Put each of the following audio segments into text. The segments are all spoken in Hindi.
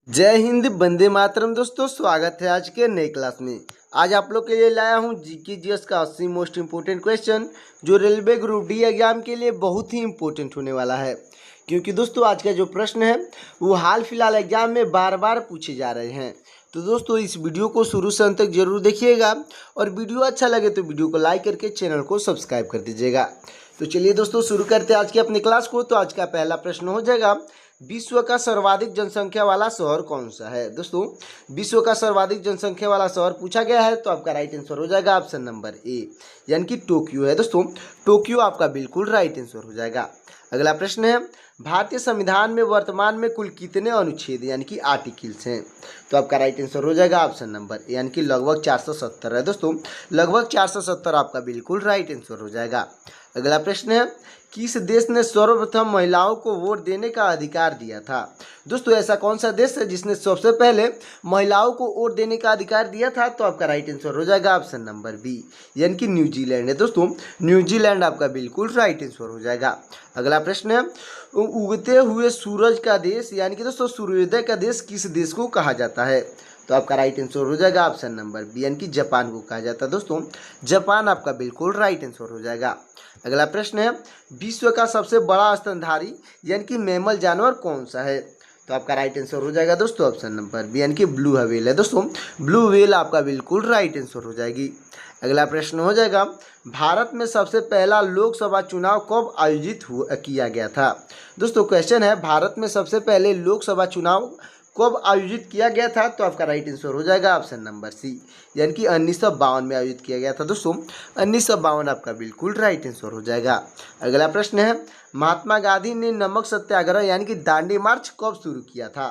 जय हिंद, वंदे मातरम। दोस्तों, स्वागत है आज के नए क्लास में। आज आप लोग के लिए लाया हूं जीके जीएस का 80 मोस्ट इम्पोर्टेंट क्वेश्चन, जो रेलवे ग्रुप डी एग्जाम के लिए बहुत ही इम्पोर्टेंट होने वाला है। क्योंकि दोस्तों, आज का जो प्रश्न है वो हाल फिलहाल एग्जाम में बार बार पूछे जा रहे हैं। तो दोस्तों, इस वीडियो को शुरू से अंत तक जरूर देखिएगा और वीडियो अच्छा लगे तो वीडियो को लाइक करके चैनल को सब्सक्राइब कर दीजिएगा। तो चलिए दोस्तों, शुरू करते हैं आज की अपनी क्लास को। तो आज का पहला प्रश्न हो जाएगा, विश्व का सर्वाधिक जनसंख्या वाला शहर कौन सा है। दोस्तों, विश्व का सर्वाधिक जनसंख्या वाला शहर पूछा गया है, तो आपका राइट आंसर हो जाएगा ऑप्शन नंबर ए, यानी कि टोक्यो है। दोस्तों, टोक्यो आपका बिल्कुल राइट आंसर हो जाएगा। अगला प्रश्न है, भारतीय संविधान में वर्तमान में कुल कितने अनुच्छेद यानी कि आर्टिकल्स हैं। तो आपका राइट आंसर हो जाएगा ऑप्शन नंबर ए, यानी कि लगभग 470 है। दोस्तों, लगभग 470 आपका बिल्कुल राइट आंसर हो जाएगा। अगला प्रश्न है, किस देश ने सर्वप्रथम महिलाओं को वोट देने का अधिकार दिया था। दोस्तों, ऐसा कौन सा देश है जिसने सबसे पहले महिलाओं को वोट देने का अधिकार दिया था। तो आपका राइट आंसर हो जाएगा ऑप्शन नंबर बी, यानी कि न्यूजीलैंड है। दोस्तों, न्यूजीलैंड आपका बिल्कुल राइट आंसर हो जाएगा। अगला प्रश्न है, उगते हुए सूरज का देश यानी कि दोस्तों सूर्योदय का देश किस देश को कहा जाता है। तो आपका राइट आंसर हो जाएगा ऑप्शन नंबर बी, यानी कि जापान को कहा जाता है। दोस्तों, जापान आपका बिल्कुल राइट आंसर हो जाएगा। अगला प्रश्न है, विश्व का सबसे बड़ा स्तनधारी यानी कि मैमल जानवर कौन सा है। तो आपका राइट आंसर हो जाएगा दोस्तों ऑप्शन नंबर बी, यानी कि ब्लू व्हेल है। दोस्तों, ब्लू व्हेल आपका बिल्कुल राइट आंसर हो जाएगी। अगला प्रश्न हो जाएगा, भारत में सबसे पहला लोकसभा चुनाव कब आयोजित किया गया था। दोस्तों, क्वेश्चन है, भारत में सबसे पहले लोकसभा चुनाव कब आयोजित किया गया था। तो आपका राइट आंसर हो जाएगा ऑप्शन नंबर सी, यानी कि 1952 में आयोजित किया गया था। दोस्तों, 1952 आपका बिल्कुल राइट आंसर हो जाएगा। अगला प्रश्न है, महात्मा गांधी ने नमक सत्याग्रह यानी कि दांडी मार्च कब शुरू किया था।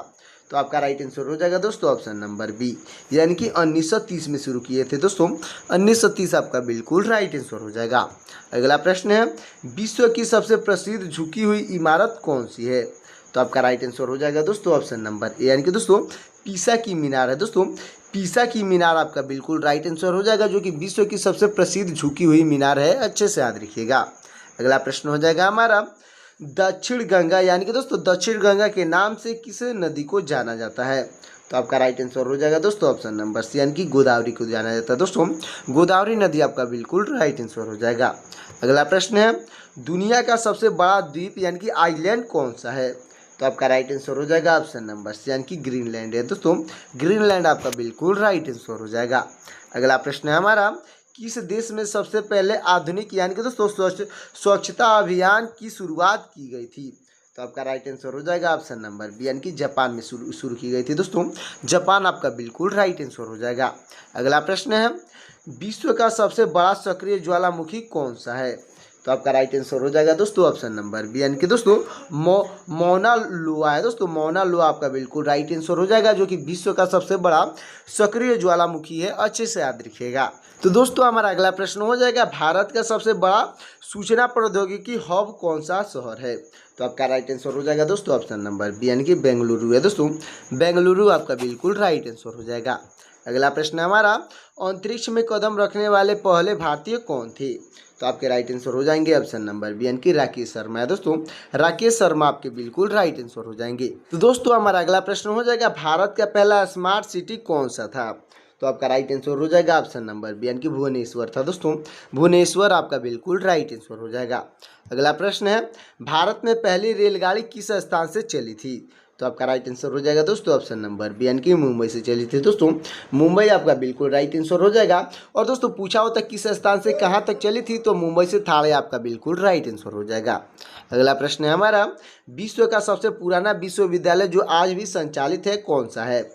तो आपका राइट आंसर हो जाएगा दोस्तों ऑप्शन नंबर बी, यानी कि 1930 में शुरू किए थे। दोस्तों, 1930 आपका बिल्कुल राइट आंसर हो जाएगा। अगला प्रश्न है, विश्व की सबसे प्रसिद्ध झुकी हुई इमारत कौन सी है। तो आपका राइट आंसर हो जाएगा दोस्तों ऑप्शन नंबर ए, यानी कि दोस्तों पीसा की मीनार है। दोस्तों, पीसा की मीनार आपका बिल्कुल राइट आंसर हो जाएगा, जो कि विश्व की सबसे प्रसिद्ध झुकी हुई मीनार है। अच्छे से याद रखिएगा। अगला प्रश्न हो जाएगा हमारा, दक्षिण गंगा यानी कि दोस्तों दक्षिण गंगा के नाम से किस नदी को जाना जाता है। तो आपका राइट आंसर हो जाएगा दोस्तों ऑप्शन नंबर सी, यानी कि गोदावरी को जाना जाता है। दोस्तों, गोदावरी नदी आपका बिल्कुल राइट आंसर हो जाएगा। अगला प्रश्न है, दुनिया का सबसे बड़ा द्वीप यानी कि आइलैंड कौन सा है। तो आपका राइट आंसर हो जाएगा ऑप्शन नंबर सी, यानी कि ग्रीनलैंड है। दोस्तों, ग्रीनलैंड आपका बिल्कुल राइट आंसर हो जाएगा। अगला प्रश्न है हमारा, किस देश में सबसे पहले आधुनिक यानी कि दोस्तों स्वच्छता अभियान की शुरुआत की गई थी। तो आपका राइट आंसर हो जाएगा ऑप्शन नंबर बी, यानी कि जापान में शुरू की गई थी। दोस्तों, जापान आपका बिल्कुल राइट आंसर हो जाएगा। अगला प्रश्न है, विश्व का सबसे बड़ा सक्रिय ज्वालामुखी कौन सा है। तो आपका राइट आंसर हो जाएगा दोस्तों ऑप्शन नंबर बी, यानी कि दोस्तों मौना लोआ है। दोस्तों, मौना लोआ आपका बिल्कुल राइट आंसर हो जाएगा, जो कि विश्व का सबसे बड़ा सक्रिय ज्वालामुखी है। अच्छे से याद रखिएगा। तो दोस्तों, हमारा अगला प्रश्न हो जाएगा, भारत का सबसे बड़ा सूचना प्रौद्योगिकी हब कौन सा शहर है। तो आपका राइट आंसर हो जाएगा दोस्तों ऑप्शन नंबर बी, यानी कि बेंगलुरु है। दोस्तों, बेंगलुरु आपका बिल्कुल राइट आंसर हो जाएगा। अगला प्रश्न हमारा, अंतरिक्ष में कदम रखने वाले पहले भारतीय कौन थे। तो आपके राइट आंसर हो जाएंगे ऑप्शन नंबर बी, यानी कि राकेश शर्मा है। दोस्तों, राकेश शर्मा आपके बिल्कुल राइट आंसर हो जाएंगे। तो दोस्तों, हमारा अगला प्रश्न हो जाएगा, भारत का पहला स्मार्ट सिटी कौन सा था। तो आपका राइट आंसर हो जाएगा ऑप्शन नंबर बी, यानी कि भुवनेश्वर था। दोस्तों, भुवनेश्वर आपका बिल्कुल राइट आंसर हो जाएगा। अगला प्रश्न है, भारत में पहली रेलगाड़ी किस स्थान से चली थी। तो आपका राइट आंसर हो जाएगा दोस्तों ऑप्शन नंबर बी, यानी कि मुंबई से चली थी। दोस्तों, मुंबई आपका बिल्कुल राइट आंसर हो जाएगा। और दोस्तों, पूछा होता किस स्थान से कहाँ तक चली थी, तो मुंबई से थाने आपका बिल्कुल राइट आंसर हो जाएगा। अगला प्रश्न है हमारा, विश्व का सबसे पुराना विश्वविद्यालय जो आज भी संचालित है कौन सा है।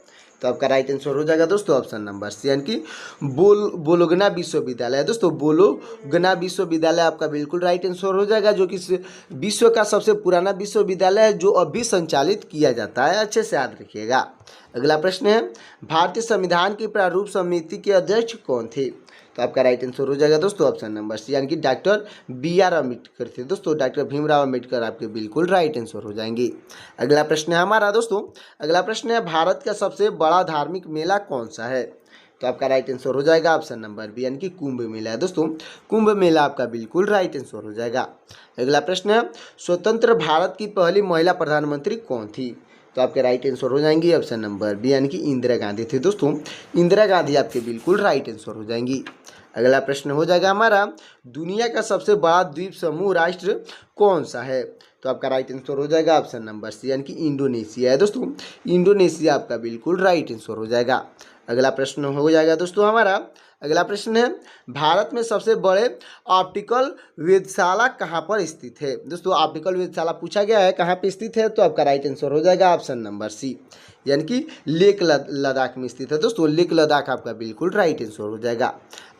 तो आपका राइट आंसर हो जाएगा दोस्तों ऑप्शन नंबर सी, यानी कि बोलोगना विश्वविद्यालय है। दोस्तों, बोलोगना विश्वविद्यालय आपका बिल्कुल राइट आंसर हो जाएगा, जो कि विश्व का सबसे पुराना विश्वविद्यालय है जो अभी संचालित किया जाता है। अच्छे से याद रखिएगा। अगला प्रश्न है, भारतीय संविधान की प्रारूप समिति के अध्यक्ष कौन थे। तो आपका राइट आंसर हो जाएगा दोस्तों ऑप्शन नंबर सी, यानी कि डॉक्टर BR अम्बेडकर थे। दोस्तों, डॉक्टर भीमराव अम्बेडकर आपके बिल्कुल राइट आंसर हो जाएंगे। अगला प्रश्न है हमारा दोस्तों, अगला प्रश्न है, भारत का सबसे बड़ा धार्मिक मेला कौन सा है। तो आपका राइट आंसर हो जाएगा ऑप्शन नंबर बी, यानी कि कुंभ मेला है। दोस्तों, कुंभ मेला आपका बिल्कुल राइट आंसर हो जाएगा। अगला प्रश्न है, स्वतंत्र भारत की पहली महिला प्रधानमंत्री कौन थी। तो आपके राइट आंसर हो जाएंगी ऑप्शन नंबर बी यानी कि इंदिरा गांधी थे दोस्तों। इंदिरा गांधी आपके बिल्कुल राइट आंसर हो जाएंगी। अगला प्रश्न हो जाएगा हमारा, दुनिया का सबसे बड़ा द्वीप समूह राष्ट्र कौन सा है? तो आपका राइट आंसर हो जाएगा ऑप्शन नंबर सी यानी कि इंडोनेशिया है दोस्तों। इंडोनेशिया आपका बिल्कुल राइट आंसर हो जाएगा। अगला प्रश्न हो जाएगा दोस्तों हमारा, अगला प्रश्न है, भारत में सबसे बड़े ऑप्टिकल वेधशाला कहाँ पर स्थित है? दोस्तों ऑप्टिकल वेधशाला पूछा गया है कहाँ पे स्थित है, तो आपका राइट आंसर हो जाएगा ऑप्शन नंबर सी यानी कि लेक लद्दाख में स्थित है दोस्तों। लेक लद्दाख आपका बिल्कुल राइट आंसर हो जाएगा।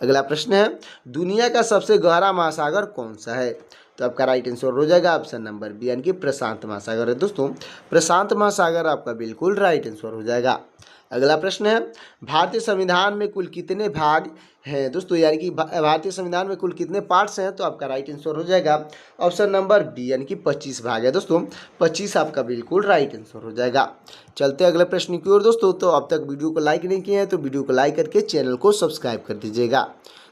अगला प्रश्न है, दुनिया का सबसे गहरा महासागर कौन सा है? तो आपका राइट आंसर हो जाएगा ऑप्शन नंबर बी यानी कि प्रशांत महासागर है दोस्तों। प्रशांत महासागर आपका बिल्कुल राइट आंसर हो जाएगा। अगला प्रश्न है, भारतीय संविधान में कुल कितने भाग हैं दोस्तों, यानी कि भारतीय संविधान में कुल कितने पार्ट्स हैं? तो आपका राइट आंसर हो जाएगा ऑप्शन नंबर बी यानी कि 25 भाग है दोस्तों। 25 आपका बिल्कुल राइट आंसर हो जाएगा। चलते अगले प्रश्न की ओर दोस्तों। तो अब तक वीडियो को लाइक नहीं किए हैं तो वीडियो को लाइक करके चैनल को सब्सक्राइब कर दीजिएगा।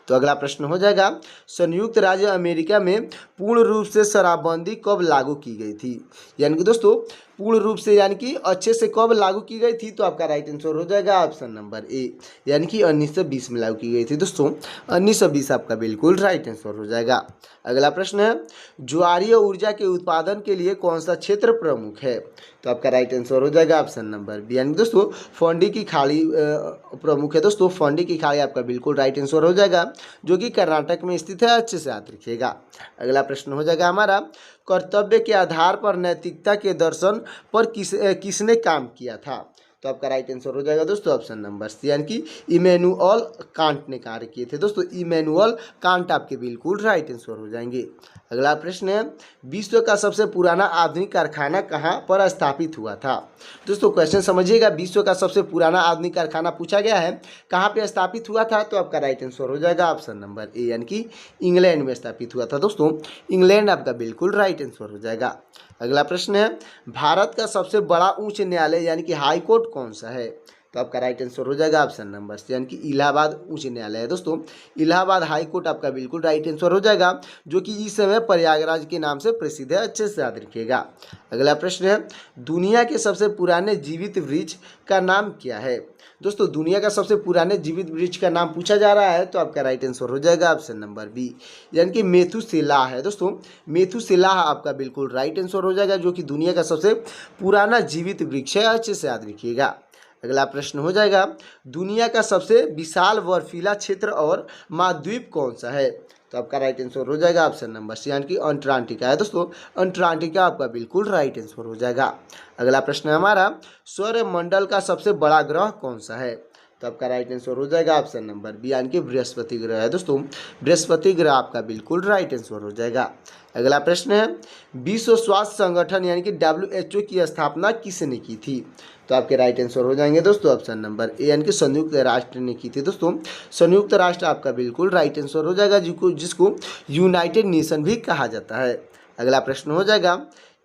तो अगला प्रश्न हो जाएगा, संयुक्त राज्य अमेरिका में पूर्ण रूप से शराबबंदी कब लागू की गई थी? यानी कि दोस्तों पूर्ण रूप से यानी कि अच्छे से कब लागू की गई थी? तो आपका राइट आंसर हो जाएगा ऑप्शन नंबर ए यानी कि 1920 में लागू की गई थी दोस्तों। 1920 आपका बिल्कुल राइट आंसर हो जाएगा। अगला प्रश्न है, ज्वारीय ऊर्जा के उत्पादन के लिए कौन सा क्षेत्र प्रमुख है? तो आपका राइट आंसर हो जाएगा ऑप्शन नंबर बी यानी दोस्तों फोंडी की खाड़ी प्रमुख है दोस्तों। फोंडी की खाड़ी आपका बिल्कुल राइट आंसर हो जाएगा, जो कि कर्नाटक में स्थित है। अच्छे से याद रखिएगा। अगला प्रश्न हो जाएगा हमारा, कर्तव्य के आधार पर नैतिकता के दर्शन पर किसने काम किया था? तो आपका राइट आंसर हो जाएगा दोस्तों ऑप्शन नंबर सी यानी कि इमैनुअल कांट ने कार्य किए थे दोस्तों। इमैनुअल कांट आपके बिल्कुल राइट आंसर हो जाएंगे। अगला प्रश्न है, विश्व का सबसे पुराना आधुनिक कारखाना कहाँ पर स्थापित हुआ था? दोस्तों क्वेश्चन समझिएगा, विश्व का सबसे पुराना आधुनिक कारखाना पूछा गया है, कहाँ पे स्थापित हुआ था? तो आपका राइट आंसर हो जाएगा ऑप्शन नंबर ए यानी कि इंग्लैंड में स्थापित हुआ था दोस्तों। इंग्लैंड आपका बिल्कुल राइट आंसर हो जाएगा। अगला प्रश्न है, भारत का सबसे बड़ा उच्च न्यायालय यानी कि हाई कोर्ट कौन सा है? तो आपका राइट आंसर हो जाएगा ऑप्शन नंबर सी यानी कि इलाहाबाद उच्च न्यायालय है दोस्तों। इलाहाबाद हाई कोर्ट आपका बिल्कुल राइट आंसर हो जाएगा, जो कि इस समय प्रयागराज के नाम से प्रसिद्ध है। अच्छे से याद रखिएगा। अगला प्रश्न है, दुनिया के सबसे पुराने जीवित वृक्ष का नाम क्या है? दोस्तों दुनिया का सबसे पुराने जीवित वृक्ष का नाम पूछा जा रहा है, तो आपका राइट आंसर हो जाएगा ऑप्शन नंबर बी यानी कि मेथुसेलाह है दोस्तों। मेथुसेलाह आपका बिल्कुल राइट आंसर हो जाएगा, जो कि दुनिया का सबसे पुराना जीवित वृक्ष है। अच्छे से याद रखिएगा। अगला प्रश्न हो जाएगा, दुनिया का सबसे विशाल बर्फीला क्षेत्र और महाद्वीप कौन सा है? तो आपका राइट आंसर हो जाएगा ऑप्शन नंबर सी यानी कि अंटार्कटिका है दोस्तों। अंटार्कटिका आपका बिल्कुल राइट आंसर हो जाएगा। अगला प्रश्न है हमारा, सौरमंडल का सबसे बड़ा ग्रह कौन सा है? तो आपका राइट आंसर हो जाएगा ऑप्शन नंबर बी यानी कि बृहस्पति ग्रह है दोस्तों। बृहस्पति ग्रह आपका बिल्कुल राइट आंसर हो जाएगा। अगला प्रश्न है, विश्व स्वास्थ्य संगठन यानी कि WHO की स्थापना किसने की थी? तो आपके राइट आंसर हो जाएंगे दोस्तों ऑप्शन नंबर ए यानी कि संयुक्त राष्ट्र ने की थी दोस्तों। संयुक्त राष्ट्र आपका बिल्कुल राइट आंसर हो जाएगा, जिसको यूनाइटेड नेशन भी कहा जाता है। अगला प्रश्न हो जाएगा,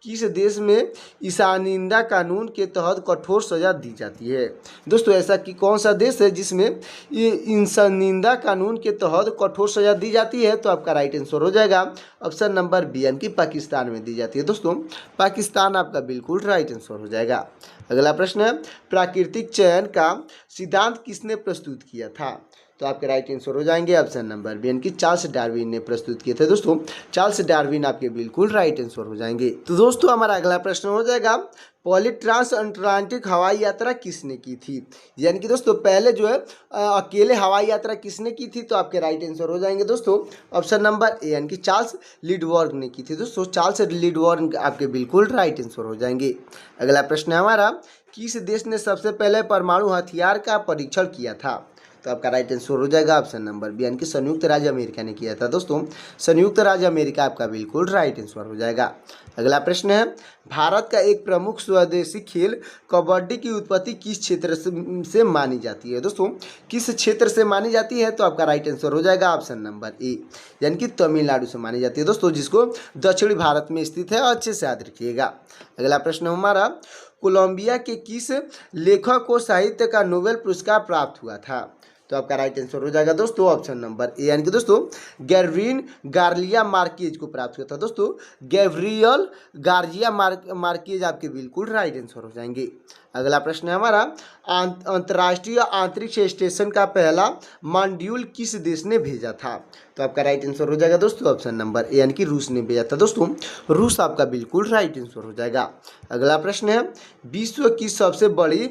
किस देश में ईशानिंदा कानून के तहत कठोर सजा दी जाती है? दोस्तों ऐसा कि कौन सा देश है जिसमें ईशानिंदा कानून के तहत कठोर सजा दी जाती है? तो आपका राइट आंसर हो जाएगा ऑप्शन नंबर बी यानी कि पाकिस्तान में दी जाती है दोस्तों। पाकिस्तान आपका बिल्कुल राइट आंसर हो जाएगा। अगला प्रश्न है, प्राकृतिक चयन का सिद्धांत किसने प्रस्तुत किया था? तो आपके राइट आंसर हो जाएंगे ऑप्शन नंबर बी यानी कि चार्ल्स डार्विन ने प्रस्तुत किए थे दोस्तों। चार्ल्स डार्विन आपके बिल्कुल राइट आंसर हो जाएंगे। तो दोस्तों हमारा अगला प्रश्न हो जाएगा, पहली ट्रांस अटलांटिक हवाई यात्रा किसने की थी? यानी कि दोस्तों पहले जो है अकेले हवाई यात्रा किसने की थी? तो आपके राइट आंसर हो जाएंगे दोस्तों ऑप्शन नंबर ए यानी कि चार्ल्स लिडवर्ग ने की थी दोस्तों। चार्ल्स लिडवर्ग आपके बिल्कुल राइट आंसर हो जाएंगे। अगला प्रश्न है हमारा, किस देश ने सबसे पहले परमाणु हथियार का परीक्षण किया था? तो आपका राइट आंसर हो जाएगा ऑप्शन नंबर बी यानी कि संयुक्त राज्य अमेरिका ने किया था दोस्तों। संयुक्त राज्य अमेरिका आपका बिल्कुल राइट आंसर हो जाएगा। अगला प्रश्न है, भारत का एक प्रमुख स्वदेशी खेल कबड्डी की उत्पत्ति किस क्षेत्र से मानी जाती है? दोस्तों किस क्षेत्र से मानी जाती है? तो आपका राइट आंसर हो जाएगा ऑप्शन नंबर ए यानी कि तमिलनाडु से मानी जाती है दोस्तों, जिसको दक्षिणी भारत में स्थित है। अच्छे से याद रखिएगा। अगला प्रश्न हमारा, कोलंबिया के किस लेखक को साहित्य का नोबेल पुरस्कार प्राप्त हुआ था? तो आपका राइट आंसर हो जाएगा दोस्तों ऑप्शन नंबर ए, यानी कि दोस्तों गैवरीन गार्लिया मार्केज को प्राप्त हुआ था। दोस्तों गैब्रियल गार्जिया मार्केज आपके बिल्कुल राइट आंसर हो जाएंगे। अगला प्रश्न है हमारा, अंतर्राष्ट्रीय अंतरिक्ष स्टेशन का पहला मॉड्यूल किस देश ने भेजा था? तो आपका राइट आंसर हो जाएगा दोस्तों ऑप्शन नंबर ए, यानी कि रूस ने भेजा था। दोस्तों रूस आपका बिल्कुल राइट आंसर हो जाएगा। अगला प्रश्न है, विश्व की सबसे बड़ी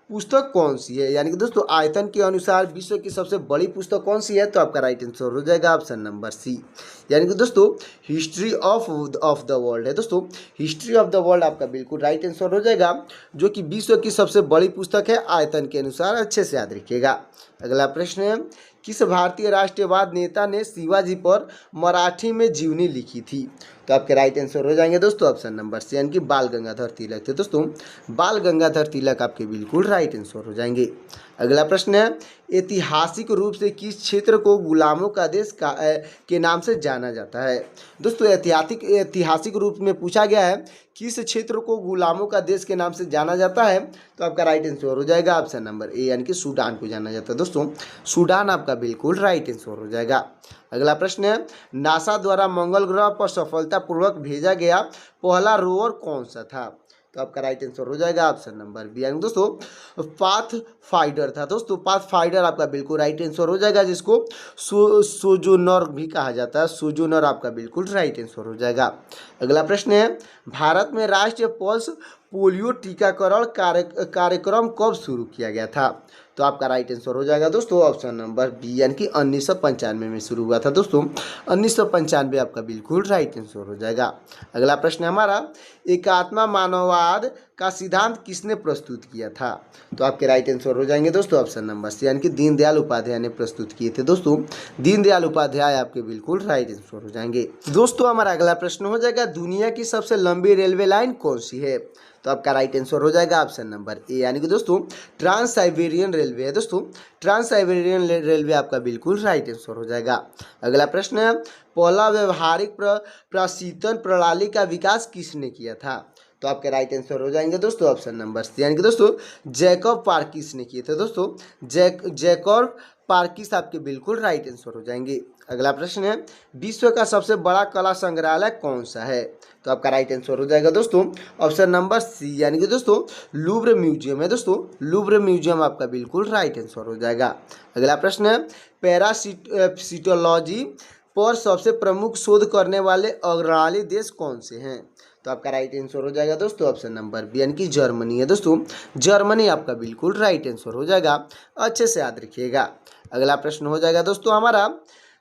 पुस्तक कौन सी है? यानी कि दोस्तों आयतन के अनुसार विश्व की सबसे बड़ी पुस्तक कौन सी है? तो आपका राइट आंसर हो जाएगा ऑप्शन नंबर सी, यानी कि दोस्तों हिस्ट्री ऑफ द वर्ल्ड है। दोस्तों हिस्ट्री ऑफ द वर्ल्ड आपका बिल्कुल राइट आंसर हो जाएगा, जो कि विश्व की सबसे बड़ी पुस्तक है आयतन के अनुसार। अच्छे से याद रखिएगा। अगला प्रश्न है, किस भारतीय राष्ट्रवाद नेता ने शिवाजी पर मराठी में जीवनी लिखी थी? तो आपके राइट आंसर हो जाएंगे दोस्तों ऑप्शन नंबर सी, यानी कि बाल गंगाधर तिलक थे। दोस्तों बाल गंगाधर तिलक आपके बिल्कुल राइट आंसर हो जाएंगे। अगला प्रश्न है, ऐतिहासिक रूप से किस क्षेत्र को गुलामों का देश के नाम से जाना जाता है? दोस्तों ऐतिहासिक रूप में पूछा गया है किस क्षेत्र को गुलामों का देश के नाम से जाना जाता है? तो आपका राइट आंसर हो जाएगा ऑप्शन नंबर ए, यानी कि सूडान को जाना जाता है। दोस्तों सूडान आपका बिल्कुल राइट आंसर हो जाएगा। अगला प्रश्न है, नासा द्वारा मंगल ग्रह पर सफलतापूर्वक भेजा गया पहला रोवर कौन सा था? तो आपका राइट आंसर हो जाएगा ऑप्शन नंबर बी, यानी दोस्तों पाथ फाइंडर था। दोस्तों पाथ फाइंडर आपका बिल्कुल राइट आंसर हो जाएगा, जिसको सोजोनर भी कहा जाता है। सोजोनर आपका बिल्कुल राइट आंसर हो जाएगा। अगला प्रश्न है, भारत में राष्ट्रीय पल्स पोलियो टीकाकरण कार्यक्रम कब शुरू किया गया था? तो आपका राइट आंसर हो जाएगा दोस्तों ऑप्शन नंबर बी, यानी कि 1995 में शुरू हुआ था। दोस्तों 1995 आपका बिल्कुल राइट आंसर हो जाएगा। अगला प्रश्न हमारा, एकात्म मानववाद का सिद्धांत किसने प्रस्तुत किया था? तो आपके राइट आंसर हो जाएंगे दोस्तों ऑप्शन नंबर सी, यानी कि दीनदयाल उपाध्याय ने प्रस्तुत किए थे। दोस्तों दीनदयाल उपाध्याय आपके बिल्कुल राइट आंसर हो जाएंगे। दोस्तों हमारा अगला प्रश्न हो जाएगा, दुनिया की सबसे लंबी रेलवे लाइन कौन सी है? तो आपका राइट आंसर हो जाएगा ऑप्शन नंबर ए, यानी कि दोस्तों ट्रांस साइबेरियन रेलवे है। दोस्तों ट्रांस साइबेरियन रेलवे आपका बिल्कुल राइट आंसर हो जाएगा। अगला प्रश्न है, पहला व्यवहारिक प्रशीतन प्रणाली का विकास किसने किया था? तो आपके राइट आंसर हो जाएंगे दोस्तों ऑप्शन नंबर सी, यानी कि दोस्तों जैकब पार्किस ने किए थे। दोस्तों जैकब पार्किस आपके बिल्कुल राइट आंसर हो जाएंगे। अगला प्रश्न है, विश्व का सबसे बड़ा कला संग्रहालय कौन सा है? तो आपका राइट आंसर हो जाएगा दोस्तों ऑप्शन नंबर सी, यानी कि दोस्तों लूव्र म्यूजियम है। दोस्तों लूव्र म्यूजियम आपका बिल्कुल राइट आंसर हो जाएगा। अगला प्रश्न है, पैरासिटोलॉजी पर सबसे प्रमुख शोध करने वाले अग्रणी देश कौन से हैं? तो आपका राइट आंसर हो जाएगा दोस्तों ऑप्शन नंबर बी, यानी कि जर्मनी है। दोस्तों जर्मनी आपका बिल्कुल राइट आंसर हो जाएगा। अच्छे से याद रखिएगा। अगला प्रश्न हो जाएगा दोस्तों हमारा,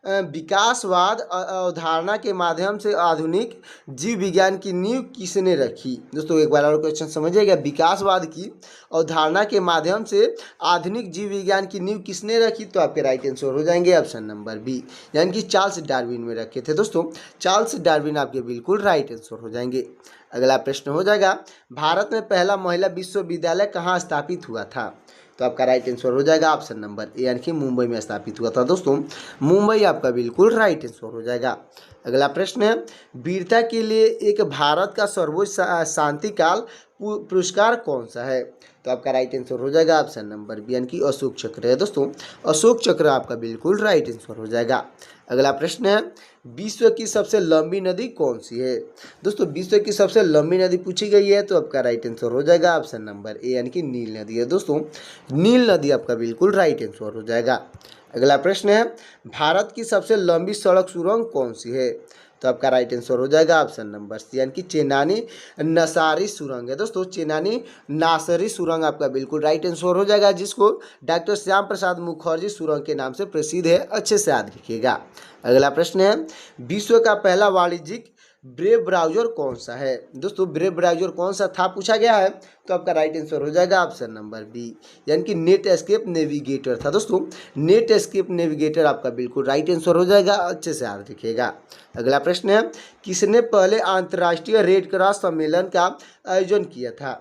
विकासवाद अवधारणा के माध्यम से आधुनिक जीव विज्ञान की नींव किसने रखी? दोस्तों एक बार और क्वेश्चन समझिएगा, विकासवाद की अवधारणा के माध्यम से आधुनिक जीव विज्ञान की नींव किसने रखी? तो आपके राइट आंसर हो जाएंगे ऑप्शन नंबर बी, यानी कि चार्ल्स डार्विन में रखे थे। दोस्तों चार्ल्स डार्विन आपके बिल्कुल राइट आंसर हो जाएंगे। अगला प्रश्न हो जाएगा, भारत में पहला महिला विश्वविद्यालय कहाँ स्थापित हुआ था? तो आपका राइट आंसर हो जाएगा ऑप्शन नंबर ए, यानी कि मुंबई में स्थापित हुआ था। दोस्तों मुंबई आपका बिल्कुल राइट आंसर हो जाएगा। अगला प्रश्न है, वीरता के लिए एक भारत का सर्वोच्च शांतिकाल पुरस्कार कौन सा है? तो आपका राइट आंसर हो जाएगा ऑप्शन नंबर बी, यानी कि अशोक चक्र है। दोस्तों अशोक चक्र आपका बिल्कुल राइट आंसर हो जाएगा। अगला प्रश्न है, विश्व की सबसे लंबी नदी कौन सी है? दोस्तों विश्व की सबसे लंबी नदी पूछी गई है, तो आपका राइट आंसर हो जाएगा ऑप्शन नंबर ए, यानी कि नील नदी है। दोस्तों नील नदी आपका बिल्कुल राइट आंसर हो जाएगा। अगला प्रश्न है, भारत की सबसे लंबी सड़क सुरंग कौन सी है? तो आपका राइट आंसर हो जाएगा ऑप्शन नंबर सी, यानी कि चेनानी नासरी सुरंग है। दोस्तों चेनानी नासरी सुरंग आपका बिल्कुल राइट आंसर हो जाएगा, जिसको डॉक्टर श्याम प्रसाद मुखर्जी सुरंग के नाम से प्रसिद्ध है। अच्छे से याद रखिएगा। अगला प्रश्न है, विश्व का पहला वाणिज्यिक ब्रेव ब्राउजर कौन सा है? दोस्तों ब्रेव ब्राउजर कौन सा था पूछा गया है, तो आपका राइट आंसर हो जाएगा ऑप्शन नंबर बी, यानी कि नेट एस्केप नेविगेटर था। दोस्तों नेट एस्केप नेविगेटर आपका बिल्कुल राइट आंसर हो जाएगा। अच्छे से याद रखिएगा। अगला प्रश्न है, किसने पहले अंतर्राष्ट्रीय रेड क्रॉस सम्मेलन का आयोजन किया था?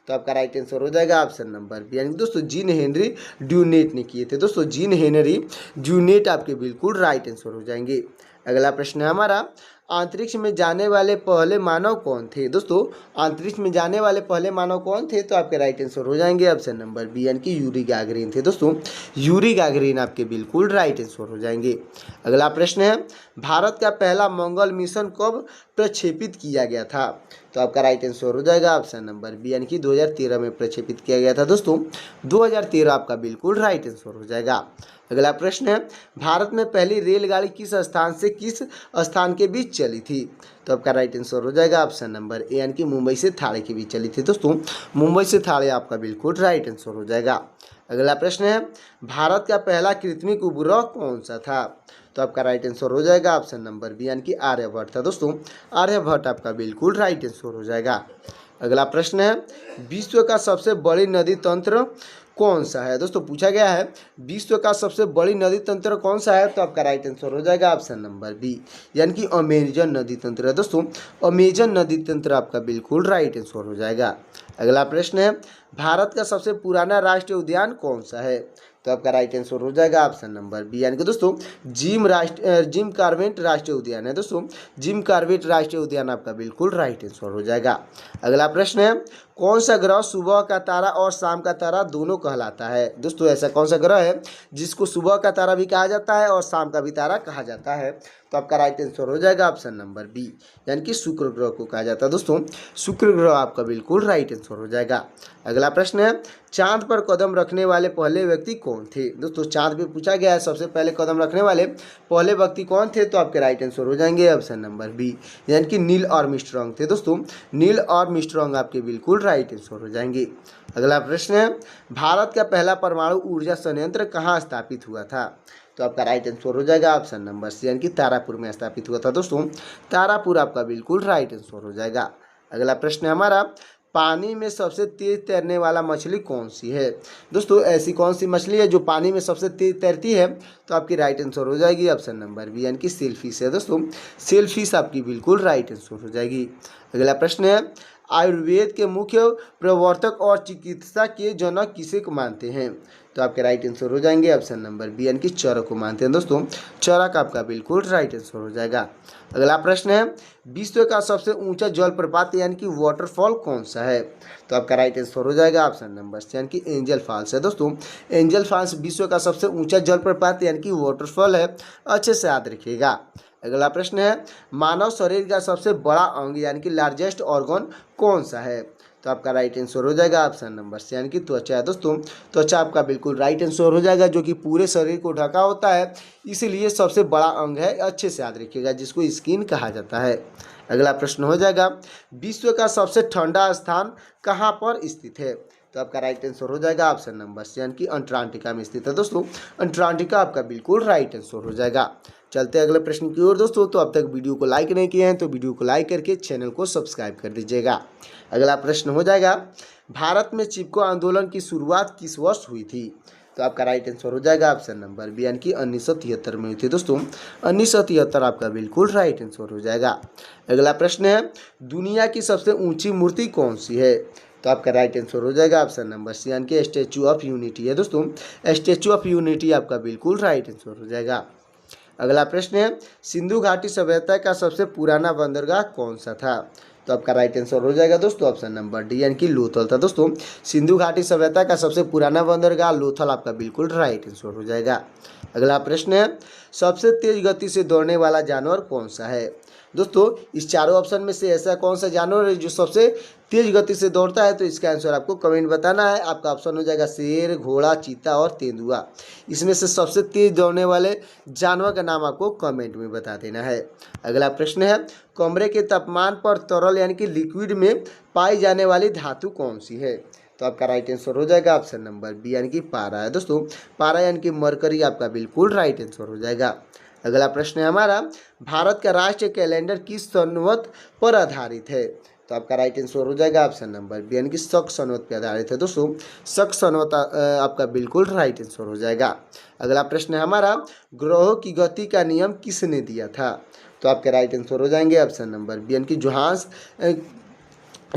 तो आपका राइट आंसर हो जाएगा ऑप्शन नंबर बी, यानी दोस्तों जीन हेनरी ड्यूनेट ने किए थे। दोस्तों जीन हेनरी ड्यूनेट आपके बिल्कुल राइट आंसर हो जाएंगे। अगला प्रश्न है हमारा, अंतरिक्ष में जाने वाले पहले मानव कौन थे? दोस्तों, अंतरिक्ष में जाने वाले पहले मानव कौन थे? तो आपके राइट आंसर हो जाएंगे ऑप्शन नंबर बी यानी कि यूरी गागरिन थे। दोस्तों, यूरी गागरिन आपके बिल्कुल राइट आंसर हो जाएंगे। अगला प्रश्न है, भारत का पहला मंगल मिशन कब प्रक्षेपित किया गया था? तो आपका राइट आंसर हो जाएगा ऑप्शन नंबर बी यानी कि 2013 में प्रक्षेपित किया गया था। दोस्तों, 2013 आपका बिल्कुल राइट आंसर हो जाएगा। अगला प्रश्न है, भारत में पहली रेलगाड़ी किस स्थान से किस स्थान के बीच चली थी? तो आपका राइट आंसर हो जाएगा ऑप्शन नंबर ए यानी कि मुंबई से थाने के बीच चली थी। दोस्तों, मुंबई से थाने आपका बिल्कुल राइट आंसर हो जाएगा। अगला प्रश्न है, भारत का पहला कृत्रिम उपग्रह कौन सा था? तो आपका राइट आंसर हो जाएगा ऑप्शन नंबर बी यानी कि आर्यभट्ट था। दोस्तों, आर्यभट्ट आपका बिल्कुल राइट आंसर हो जाएगा। अगला प्रश्न है, विश्व का सबसे बड़ी नदी तंत्र कौन सा है? दोस्तों, पूछा गया है विश्व का सबसे बड़ी नदी तंत्र कौन सा है? तो आपका राइट आंसर हो जाएगा ऑप्शन नंबर बी यानी कि अमेजन नदी तंत्र है। दोस्तों, अमेजन नदी तंत्र आपका बिल्कुल राइट आंसर हो जाएगा। अगला प्रश्न है, भारत का सबसे पुराना राष्ट्रीय उद्यान कौन सा है? तो आपका राइट आंसर हो जाएगा ऑप्शन नंबर बी यानी कि दोस्तों जिम कार्बेट राष्ट्रीय उद्यान है। दोस्तों, जिम कार्बेट राष्ट्रीय उद्यान आपका बिल्कुल राइट आंसर हो जाएगा। अगला प्रश्न है, कौन सा ग्रह सुबह का तारा और शाम का तारा दोनों कहलाता है? दोस्तों, ऐसा कौन सा ग्रह है जिसको सुबह का तारा भी कहा जाता है और शाम का भी तारा कहा जाता है? तो आपका राइट आंसर हो जाएगा ऑप्शन नंबर बी यानी कि शुक्र ग्रह को कहा जाता है। दोस्तों, शुक्र ग्रह आपका बिल्कुल राइट आंसर हो जाएगा। अगला प्रश्न है, चांद पर कदम रखने वाले पहले व्यक्ति कौन थे? दोस्तों, चांद पे पूछा गया है सबसे पहले कदम रखने वाले पहले व्यक्ति कौन थे? तो आपके राइट आंसर हो जाएंगे ऑप्शन नंबर बी यानी कि नील आर्मस्ट्रांग थे। दोस्तों, नील आर्मस्ट्रांग आपके बिल्कुल राइट आंसर हो जाएंगे। अगला प्रश्न है, भारत का पहला परमाणु ऊर्जा संयंत्र कहाँ स्थापित हुआ था? तो आपका राइट आंसर हो जाएगा ऑप्शन नंबर सी यानी कि तारापुर में स्थापित हुआ था। दोस्तों, तारापुर आपका बिल्कुल राइट आंसर हो जाएगा। अगला प्रश्न है हमारा, पानी में सबसे तेज तैरने वाला मछली कौन सी है? दोस्तों, ऐसी कौन सी मछली है जो पानी में सबसे तेज तैरती है? तो आपकी राइट आंसर हो जाएगी ऑप्शन नंबर बी यानी कि सेलफिश है। दोस्तों, सेलफिश आपकी बिल्कुल राइट आंसर हो जाएगी। अगला प्रश्न है, आयुर्वेद के मुख्य प्रवर्तक और चिकित्सा के जनक किसे को मानते हैं? तो आपके राइट आंसर हो जाएंगे ऑप्शन नंबर बी यानी कि चरक को मानते हैं। दोस्तों, चरक आपका बिल्कुल राइट आंसर हो जाएगा। अगला प्रश्न है, विश्व का सबसे ऊंचा जलप्रपात यानी कि वाटरफॉल कौन सा है? तो आपका राइट आंसर हो जाएगा ऑप्शन नंबर सी यानी कि एंजल फॉल्स है। दोस्तों, एंजल फॉल्स विश्व का सबसे ऊंचा जलप्रपात यानी कि वाटरफॉल है। अच्छे से याद रखिएगा। अगला प्रश्न है, मानव शरीर का सबसे बड़ा अंग यानी कि लार्जेस्ट ऑर्गन कौन सा है? तो आपका राइट आंसर हो जाएगा ऑप्शन नंबर सी यानी कि त्वचा है। दोस्तों, त्वचा आपका बिल्कुल राइट आंसर हो जाएगा, जो कि पूरे शरीर को ढका होता है, इसीलिए सबसे बड़ा अंग है। अच्छे से याद रखिएगा, जिसको स्किन कहा जाता है। अगला प्रश्न हो जाएगा, विश्व का सबसे ठंडा स्थान कहाँ पर स्थित है? तो आपका राइट आंसर हो जाएगा ऑप्शन नंबर सी यानी कि अंटार्कटिका में स्थित है। दोस्तों, अंटार्कटिका आपका बिल्कुल राइट आंसर हो जाएगा। चलते हैं अगले प्रश्न की ओर। दोस्तों, तो अब तक वीडियो को लाइक नहीं किए हैं तो वीडियो को लाइक करके चैनल को सब्सक्राइब कर दीजिएगा। अगला प्रश्न हो जाएगा, भारत में चिपको आंदोलन की शुरुआत किस वर्ष हुई थी? तो आपका राइट आंसर हो जाएगा ऑप्शन नंबर बी यानी कि 1973 में हुई थी। दोस्तों, 1973 आपका बिल्कुल राइट आंसर हो जाएगा। अगला प्रश्न है, दुनिया की सबसे ऊंची मूर्ति कौन सी है? तो आपका राइट आंसर हो जाएगा ऑप्शन नंबर सी यानी कि स्टैचू ऑफ यूनिटी है। दोस्तों, स्टैचू ऑफ यूनिटी आपका बिल्कुल राइट आंसर हो जाएगा। अगला प्रश्न है, सिंधु घाटी सभ्यता का सबसे पुराना बंदरगाह कौन सा था? तो आपका राइट आंसर हो जाएगा दोस्तों ऑप्शन नंबर डी यानी कि लोथल था। दोस्तों, सिंधु घाटी सभ्यता का सबसे पुराना बंदरगाह लोथल आपका बिल्कुल राइट आंसर हो जाएगा। अगला प्रश्न है, सबसे तेज गति से दौड़ने वाला जानवर कौन सा है? दोस्तों, इस चारों ऑप्शन में से ऐसा कौन सा जानवर है जो सबसे तेज गति से दौड़ता है? तो इसका आंसर आपको कमेंट बताना है। आपका ऑप्शन हो जाएगा शेर, घोड़ा, चीता और तेंदुआ। इसमें से सबसे तेज दौड़ने वाले जानवर का नाम आपको कमेंट में बता देना है। अगला प्रश्न है, कमरे के तापमान पर तरल यानी कि लिक्विड में पाई जाने वाली धातु कौन सी है? तो आपका राइट आंसर हो जाएगा ऑप्शन नंबर बी यानी कि पारा है। दोस्तों, पारा यानी कि मरकरी आपका बिल्कुल राइट आंसर हो जाएगा। अगला प्रश्न है हमारा, भारत का राष्ट्रीय कैलेंडर किस संवत पर आधारित है? तो आपका राइट आंसर हो जाएगा ऑप्शन नंबर बी यानी कि शक संवत पर आधारित है। दोस्तों, शक संवत आपका बिल्कुल राइट आंसर हो जाएगा। अगला प्रश्न है हमारा, ग्रहों की गति का नियम किसने दिया था? तो आपके राइट आंसर हो जाएंगे ऑप्शन नंबर बी यानी कि जोहान्स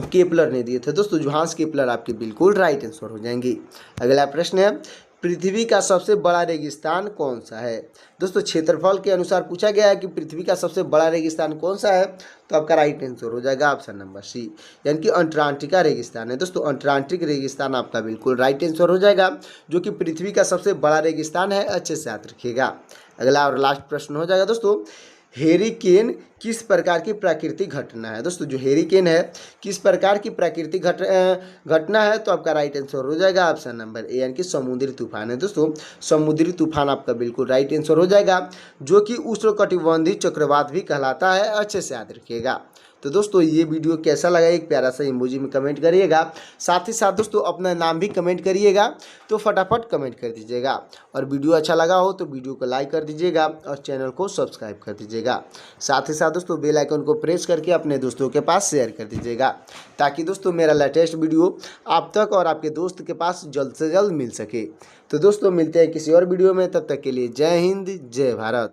केपलर ने दिए थे। दोस्तों, जोहान्स केपलर आपके बिल्कुल राइट आंसर हो जाएंगे। अगला प्रश्न है, पृथ्वी का सबसे बड़ा रेगिस्तान कौन सा है। दोस्तों क्षेत्रफल के अनुसार पूछा गया है कि पृथ्वी का सबसे बड़ा रेगिस्तान कौन सा है, तो आपका राइट आंसर हो जाएगा ऑप्शन नंबर सी, यानी कि अंटार्कटिका रेगिस्तान है। दोस्तों अंटार्कटिक रेगिस्तान आपका बिल्कुल राइट आंसर हो जाएगा, जो कि पृथ्वी का सबसे बड़ा रेगिस्तान है। अच्छे से याद रखिएगा। अगला और लास्ट प्रश्न हो जाएगा दोस्तों, हेरिकेन किस प्रकार की प्राकृतिक घटना है। दोस्तों जो हेरिकेन है किस प्रकार की प्राकृतिक घटना है, तो आपका राइट आंसर हो जाएगा ऑप्शन नंबर ए, यानी कि समुद्री तूफान है। दोस्तों समुद्री तूफान आपका बिल्कुल राइट आंसर हो जाएगा, जो कि उष्णकटिबंधीय चक्रवात भी कहलाता है। अच्छे से याद रखिएगा। तो दोस्तों ये वीडियो कैसा लगा एक प्यारा सा इमोजी में कमेंट करिएगा। साथ ही साथ दोस्तों अपना नाम भी कमेंट करिएगा, तो फटाफट कमेंट कर दीजिएगा। और वीडियो अच्छा लगा हो तो वीडियो को लाइक कर दीजिएगा और चैनल को सब्सक्राइब कर दीजिएगा। साथ ही साथ दोस्तों बेल आइकन को प्रेस करके अपने दोस्तों के पास शेयर कर दीजिएगा, ताकि दोस्तों मेरा लेटेस्ट वीडियो आप तक और आपके दोस्त के पास जल्द से जल्द मिल सके। तो दोस्तों मिलते हैं किसी और वीडियो में, तब तक के लिए जय हिंद जय भारत।